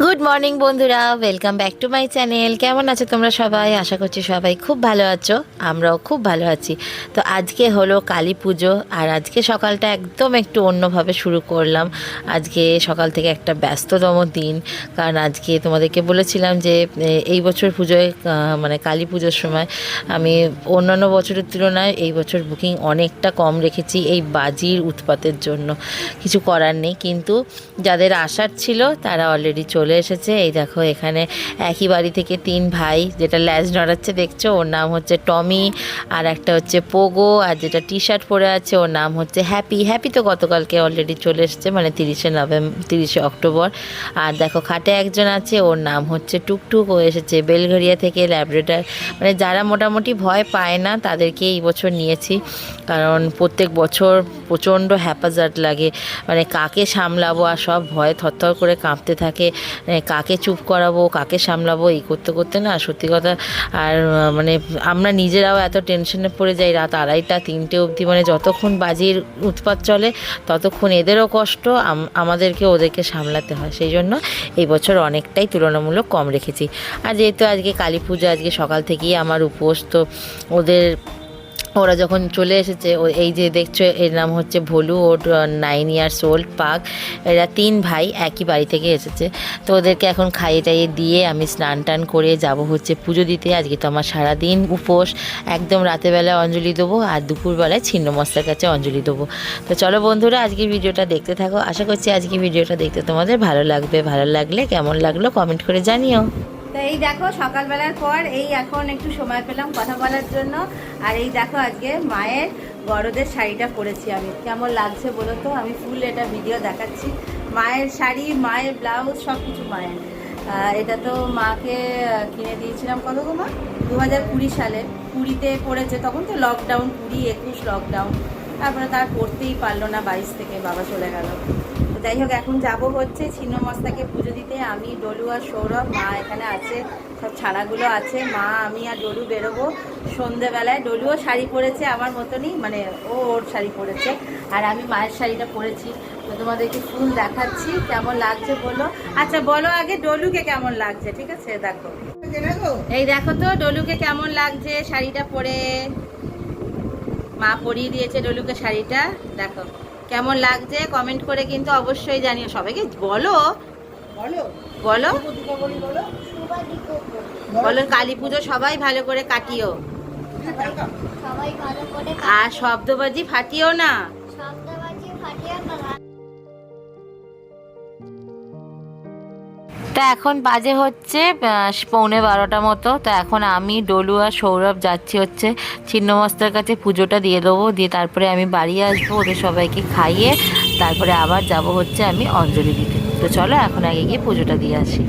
Good morning বন্ধুরা, welcome back to my channel. কেমন আছো তোমরা সবাই? আশা করছি সবাই খুব ভালো আছো, আমরাও খুব ভালো আছি। তো আজকে হলো কালী পুজো, আর আজকে সকালটা একদম একটু অন্যভাবে শুরু করলাম। আজকে সকাল থেকে একটা ব্যস্ততম দিন, কারণ আজকে তোমাদেরকে বলেছিলাম যে এই বছর পুজোয় মানে কালী পুজোর সময় আমি অন্যান্য বছরের তুলনায় এই বছর বুকিং অনেকটা কম রেখেছি এই বাজির উৎপাতের জন্য। কিছু করার নেই, কিন্তু যাদের আসার ছিল তারা অলরেডি চলে এসেছে। এই দেখো, এখানে একই বাড়ি থেকে তিন ভাই, যেটা ল্যাজ নড়াচ্ছে দেখছো ওর নাম হচ্ছে টমি, আর একটা হচ্ছে পোগো, আর যেটা টি শার্ট পরে আছে ওর নাম হচ্ছে হ্যাপি। হ্যাপি তো গতকালকে অলরেডি চলে এসেছে, মানে 30শে অক্টোবর। আর দেখো খাটে একজন আছে, ওর নাম হচ্ছে টুকটুক, ও এসেছে বেলঘরিয়া থেকে, ল্যাবরেটর। মানে যারা মোটামুটি ভয় পায় না তাদেরকে এই বছর নিয়েছি, কারণ প্রত্যেক বছর প্রচণ্ড হ্যাপাজার্ড লাগে, মানে কাকে সামলাবো, আর সব ভয়ে থরথর করে কাঁপতে থাকে, কাকে চুপ করাবো, কাকে সামলাবো, এই করতে করতে না সত্যি কথা। আর মানে আমরা নিজেরাও এত টেনশনে পড়ে যাই, রাত 2:30-3টে অবধি, মানে যতক্ষণ বাজির উৎপাত চলে ততক্ষণ এদেরও কষ্ট, আমাদেরকে ওদেরকে সামলাতে হয়। সেই জন্য এই বছর অনেকটাই তুলনামূলক কম রেখেছি। আর যেহেতু আজকে কালী পুজো, আজকে সকাল থেকেই আমার উপোস, তো ওরা যখন চলে এসেছে, এই যে দেখছো এর নাম হচ্ছে ভোলু, ওর 9 ইয়ার্স ওল্ড পাক। এরা তিন ভাই একই বাড়ি থেকে এসেছে, তো ওদেরকে এখন খাইয়ে টাইয়ে দিয়ে আমি স্নান টান করে যাব হচ্ছে পুজো দিতে। আজকে তো আমার সারাদিন উপোস, একদম রাতেরবেলায় অঞ্জলি দেবো আর দুপুরবেলায় ছিন্নমস্তার কাছে অঞ্জলি দেবো। তো চলো বন্ধুরা, আজকে ভিডিওটা দেখতে থাকো। আশা করছি আজকে ভিডিওটা দেখতে তোমাদের ভালো লাগবে। ভালো লাগলে কেমন লাগলো কমেন্ট করে জানিও। তো এই দেখো সকালবেলার পর এই এখন একটু সময় পেলাম কথা বলার জন্য। আর এই দেখো আজকে মায়ের বড়দের শাড়িটা পরেছি আমি, কেমন লাগছে বলো তো? আমি ফুল এটা ভিডিও দেখাচ্ছি। মায়ের শাড়ি, মায়ের ব্লাউজ, সব কিছু মায়ের। এটা তো মাকে কিনে দিয়েছিলাম কত গো মা? 2020 সালে, 20তে পড়েছে, তখন তো লকডাউন, 20-21 লকডাউন। তারপরে তার পড়তেই পারলো না, 22 থেকে বাবা চলে গেল। যাই হোক, এখন যাব হচ্ছে ছিন্নমস্তাকে পুজো দিতে। আমি, ডলু আর সৌরভ, মা এখানে আছে, সব ছানাগুলো আছে, মা, আমি আর ডলু বেরোবো সন্ধেবেলায়। ডলুও শাড়ি পরেছে আমার মতনই, মানে ওর শাড়ি পরেছে, আর আমি মায়ের শাড়িটা পরেছি। তো তোমাদেরকে ফুল দেখাচ্ছি, কেমন লাগছে বলো। আচ্ছা বলো আগে ডলুকে কেমন লাগছে, ঠিক আছে? দেখো, এই দেখো তো ডলুকে কেমন লাগছে শাড়িটা পরে। মা পরিয়ে দিয়েছে ডলুকে শাড়িটা, দেখো কেমন লাগছে কমেন্ট করে কিন্তু অবশ্যই জানিও। সবাইকে বলো বলো বলো বলো, কালী পুজো সবাই ভালো করে কাটিও, আর শব্দবাজি ফাটিও না। তা এখন বাজে হচ্ছে 11:45 মতো। তো এখন আমি, ডলু আর সৌরভ যাচ্ছি হচ্ছে ছিন্নমস্তার কাছে পুজোটা দিয়ে দেবো, দিয়ে তারপরে আমি বাড়ি আসবো, ওদের সবাইকে খাইয়ে তারপরে আবার যাব হচ্ছে আমি অঞ্জলি দিতে। তো চলো এখন আগে গিয়ে পুজোটা দিয়ে আসি।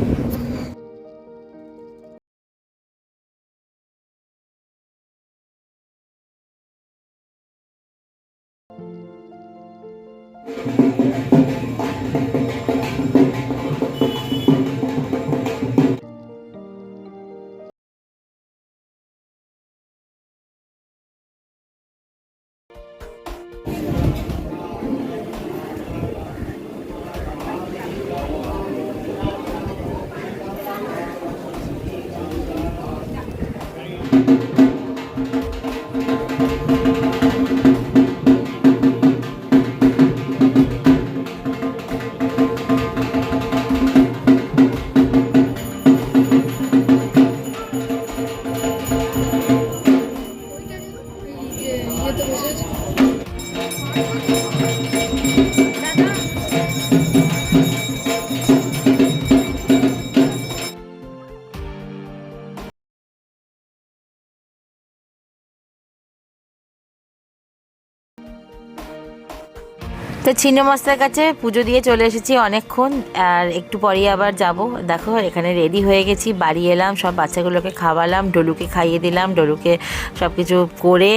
তো ছিন্নমস্তার কাছে পুজো দিয়ে চলে এসেছি অনেকক্ষণ, আর একটু পরেই আবার যাব। দেখো এখানে রেডি হয়ে গেছি, বাড়ি এলাম, সব বাচ্চাগুলোকে খাওয়ালাম, ডলুকে খাইয়ে দিলাম, ডলুকে সব কিছু করে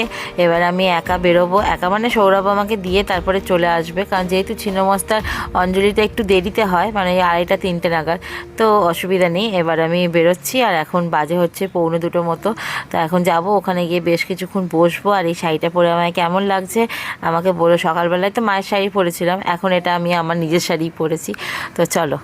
এবার আমি একা বেরোবো। একা মানে সৌরভ আমাকে দিয়ে তারপরে চলে আসবে, কারণ যেহেতু ছিন্নমস্তার অঞ্জলিটা একটু দেরিতে হয়, মানে 2:30-3টে নাগাদ, তো অসুবিধা নেই। এবার আমি বেরোচ্ছি, আর এখন বাজে হচ্ছে 1:45 মতো। তো এখন যাব, ওখানে গিয়ে বেশ কিছুক্ষণ বসবো। আর এই শাড়িটা পরে আমায় কেমন লাগছে আমাকে বলো। সকালবেলায় তো মায়ের শাড়ি পরেছিলাম, এখন এটা আমি আমার নিজের শাড়ি পরেছি। তো চলো।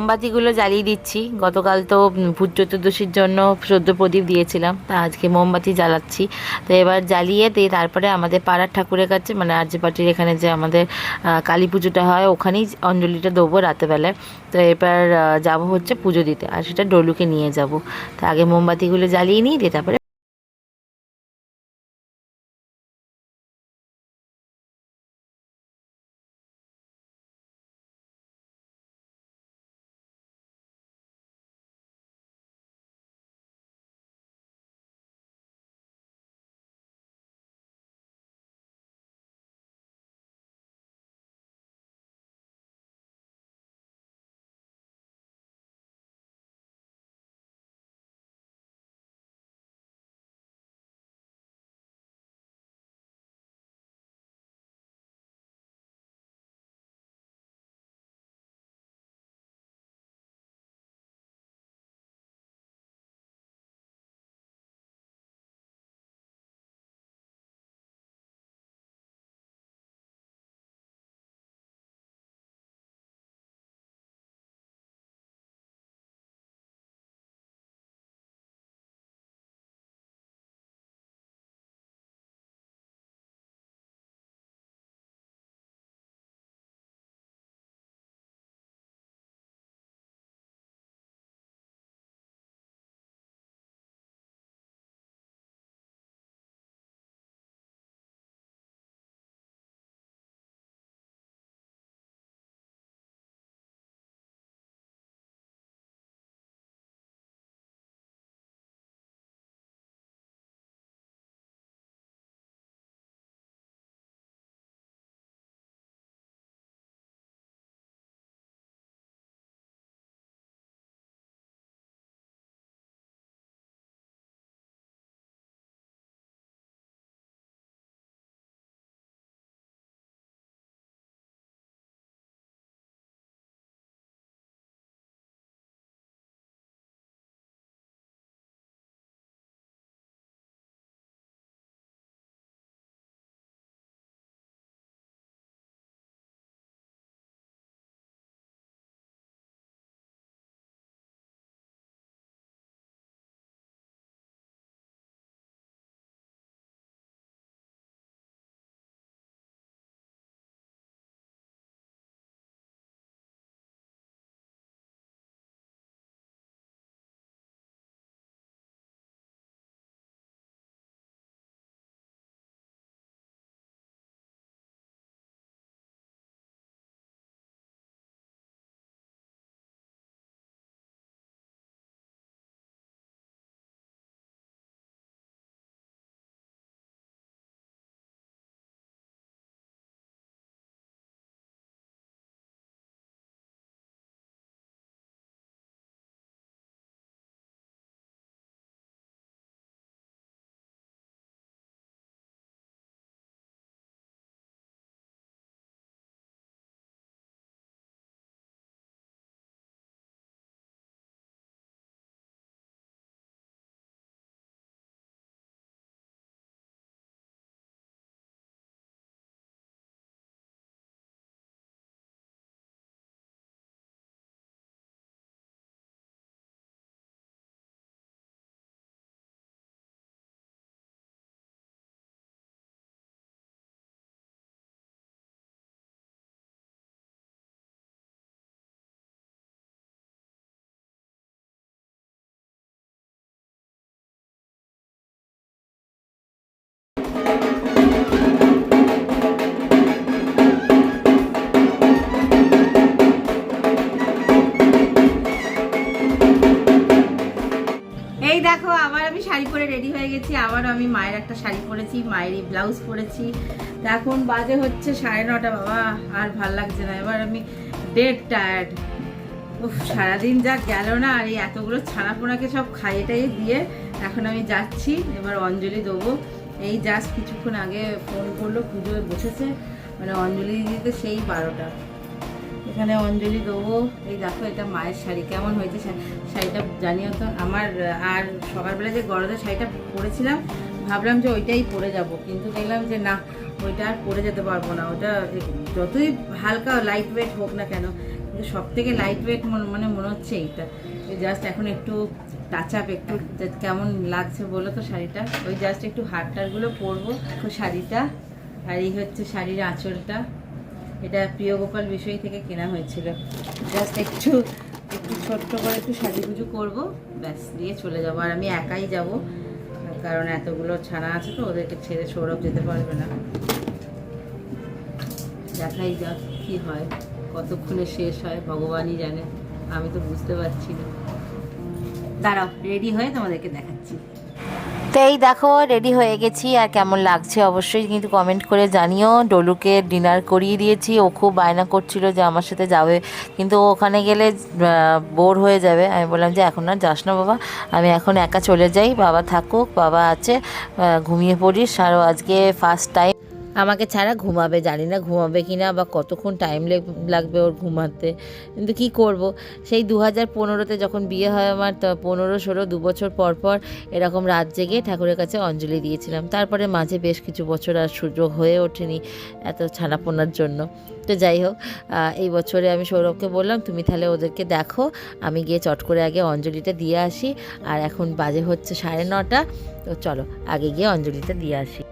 মোমবাতিগুলো জ্বালিয়ে দিচ্ছি। গতকাল তো ভূত চতুর্দশীর জন্য সদ্য প্রদীপ দিয়েছিলাম, তা আজকে মোমবাতি জ্বালাচ্ছি। তো এবার জ্বালিয়ে দিয়ে তারপরে আমাদের পাড়ার ঠাকুরের কাছে, মানে আরজে পাটির এখানে যে আমাদের কালী পুজোটা হয়, ওখানেই অঞ্জলিটা দেবো রাতেবেলায়। তো এবার যাব হচ্ছে পুজো দিতে, আর সেটা ডলুকে নিয়ে যাব। তো আগে মোমবাতিগুলো জ্বালিয়ে নিই, দিয়ে তারপরে এই দেখো আবার আমি শাড়ি পরে রেডি হয়ে গেছি। আবারও আমি মায়ের একটা শাড়ি পরেছি, মায়েরই ব্লাউজ পরেছি। তো এখন বাজে হচ্ছে 9:30। বাবা আর ভাল লাগছে না, এবার আমি ডেড টায়ার্ড। উফ, সারাদিন যা গেল না। আর এই এতগুলো ছানাপোনাকে সব খাইয়েটাই দিয়ে এখন আমি যাচ্ছি, এবার অঞ্জলি দেবো। এই জাস্ট কিছুক্ষণ আগে ফোন করলো, পুজো বসেছে, মানে অঞ্জলি দিতে সেই 12টা। এখানে অঞ্জলি দেবো। এই দেখো এটা মায়ের শাড়ি, কেমন হয়েছে শাড়িটা জানিও তো। আমার আর সকালবেলা যে গরদের শাড়িটা পরেছিলাম, ভাবলাম যে ওইটাই পরে যাব, কিন্তু দেখলাম যে না, ওইটা আর পরে যেতে পারবো না। ওটা যতই হালকা লাইট ওয়েট হোক না কেন, কিন্তু সব থেকে লাইট ওয়েট মানে মনে হচ্ছে এইটা। জাস্ট এখন একটু টাচ আপ, একটু কেমন লাগছে বলো তো শাড়িটা। ওই জাস্ট একটু হারটারগুলো পরবো শাড়িটা। আর এই হচ্ছে শাড়ির আঁচলটা, এটা প্রিয় গোপাল বিষয় থেকে কেনা হয়েছিল। জাস্ট একটু একটু ছোট্ট করে একটু সাজুগুজু করবো, ব্যাস দিয়ে চলে যাবো। আর আমি একাই যাব, কারণ এতগুলো ছানা আছে তো, ওদেরকে ছেড়ে সৌরভ যেতে পারবে না। দেখাই যাক কি হয়, কতক্ষণে শেষ হয় ভগবানই জানে, আমি তো বুঝতে পারছি না। দাঁড়াও, রেডি হয়ে তোমাদেরকে দেখাচ্ছি। তো এই দেখো রেডি হয়ে গেছি, আর কেমন লাগছে অবশ্যই কিন্তু কমেন্ট করে জানিও। ডলুকে ডিনার করিয়ে দিয়েছি, ও খুব বায়না করছিল যে আমার সাথে যাবে, কিন্তু ও ওখানে গেলে বোর হয়ে যাবে। আমি বললাম যে এখন আর যাস না বাবা, আমি এখন একা চলে যাই, বাবা থাকুক, বাবা আছে, ঘুমিয়ে পড়িস। আর ও আজকে ফার্স্ট টাইম আমাকে ছাড়া ঘুমাবে, জানি না ঘুমাবে কি না বা কতক্ষণ টাইম লাগবে ওর ঘুমাতে, কিন্তু কি করব। সেই 2015-তে যখন বিয়ে হয় আমার, 15-16 2 বছর পর পর এরকম রাত জেগে ঠাকুরের কাছে অঞ্জলি দিয়েছিলাম। তারপরে মাঝে বেশ কিছু বছর আর সুযোগ হয়ে ওঠেনি এত ছানাপোনার জন্য। তো যাই হোক, এই বছরে আমি সৌরভকে বললাম তুমি তাহলে ওদেরকে দেখো, আমি গিয়ে চট করে আগে অঞ্জলিটা দিয়ে আসি। আর এখন বাজে হচ্ছে 9:30, তো চলো আগে গিয়ে অঞ্জলিটা দিয়ে আসি।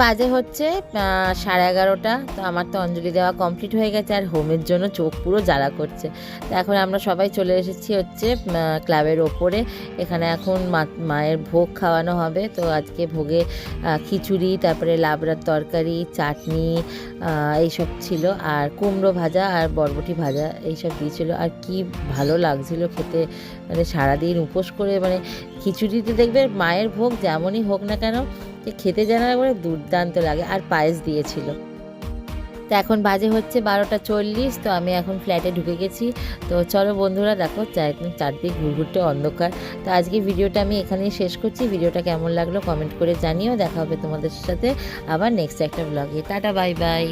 বাজে হচ্ছে 11:30। তো আমার তো অঞ্জলি দেওয়া কমপ্লিট হয়ে গেছে, আর হোমের জন্য চোখ পুরো জ্বালা করছে। তো এখন আমরা সবাই চলে এসেছি হচ্ছে ক্লাবের ওপরে। এখানে এখন মায়ের ভোগ খাওয়ানো হবে। তো আজকে ভোগে খিচুড়ি, তারপরে লাবড়ার তরকারি, চাটনি এইসব ছিল, আর কুমড়ো ভাজা আর বরবটি ভাজা এইসব দিয়েছিল। আর কি ভালো লাগছিল খেতে, মানে সারাদিন উপোস করে, মানে খিচুড়িতে দেখবে মায়ের ভোগ যেমনই হোক না কেন খেতে জানা করে দুর্দান্ত লাগে। আর পায়েস দিয়েছিল। তো এখন বাজে হচ্ছে 12:40। তো আমি এখন ফ্ল্যাটে ঢুকে গেছি। তো চলো বন্ধুরা, দেখো চারদিক ঘুরঘুরতে অন্ধকার। তো আজকে ভিডিওটা আমি এখানেই শেষ করছি। ভিডিওটা কেমন লাগলো কমেন্ট করে জানিও। দেখা হবে তোমাদের সাথে আবার নেক্সট একটা ব্লগে। Tata, bye bye.